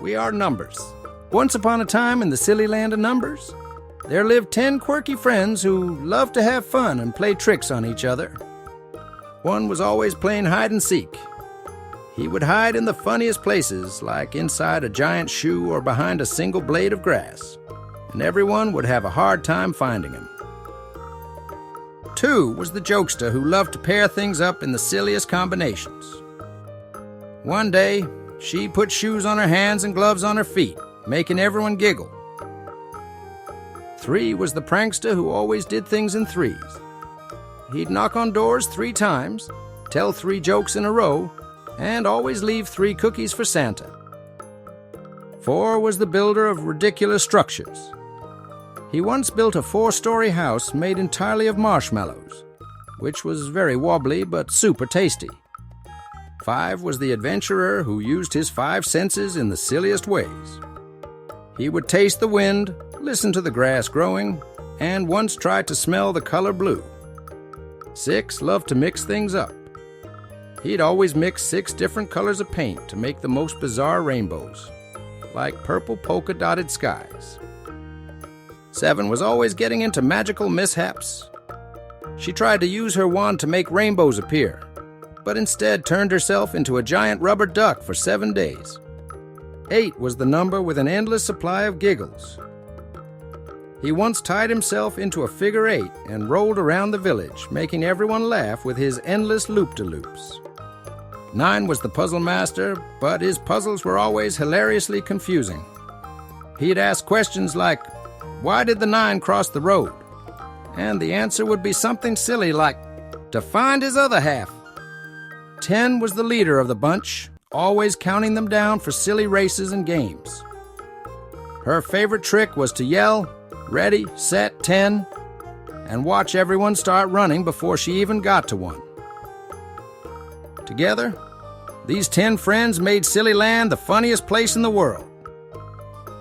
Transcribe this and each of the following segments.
We are numbers. Once upon a time in the silly land of numbers, there lived 10 quirky friends who loved to have fun and play tricks on each other. One was always playing hide and seek. He would hide in the funniest places, like inside a giant shoe or behind a single blade of grass, and everyone would have a hard time finding him. 2 was the jokester who loved to pair things up in the silliest combinations. One day, she put shoes on her hands and gloves on her feet, making everyone giggle. 3 was the prankster who always did things in threes. He'd knock on doors 3 times, tell 3 jokes in a row, and always leave 3 cookies for Santa. 4 was the builder of ridiculous structures. He once built a 4-story house made entirely of marshmallows, which was very wobbly but super tasty. 5 was the adventurer who used his 5 senses in the silliest ways. He would taste the wind, listen to the grass growing, and once tried to smell the color blue. 6 loved to mix things up. He'd always mix 6 different colors of paint to make the most bizarre rainbows, like purple polka-dotted skies. 7 was always getting into magical mishaps. She tried to use her wand to make rainbows appear, but instead turned herself into a giant rubber duck for 7 days. 8 was the number with an endless supply of giggles. He once tied himself into a figure 8 and rolled around the village, making everyone laugh with his endless loop-de-loops. 9 was the puzzle master, but his puzzles were always hilariously confusing. He'd ask questions like, "Why did the 9 cross the road?" And the answer would be something silly like, "To find his other half." 10 was the leader of the bunch, always counting them down for silly races and games. Her favorite trick was to yell, "Ready, set, 10," and watch everyone start running before she even got to one. Together, these 10 friends made Silly Land the funniest place in the world.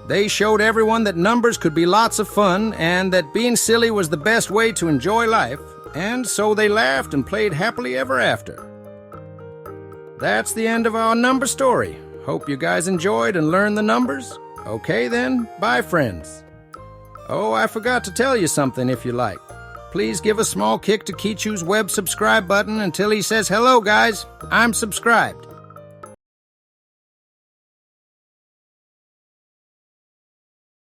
They showed everyone that numbers could be lots of fun and that being silly was the best way to enjoy life, and so they laughed and played happily ever after. That's the end of our number story. Hope you guys enjoyed and learned the numbers. Okay then, bye friends. Oh, I forgot to tell you something if you like. Please give a small kick to Kichus' web subscribe button until he says, "Hello guys, I'm subscribed."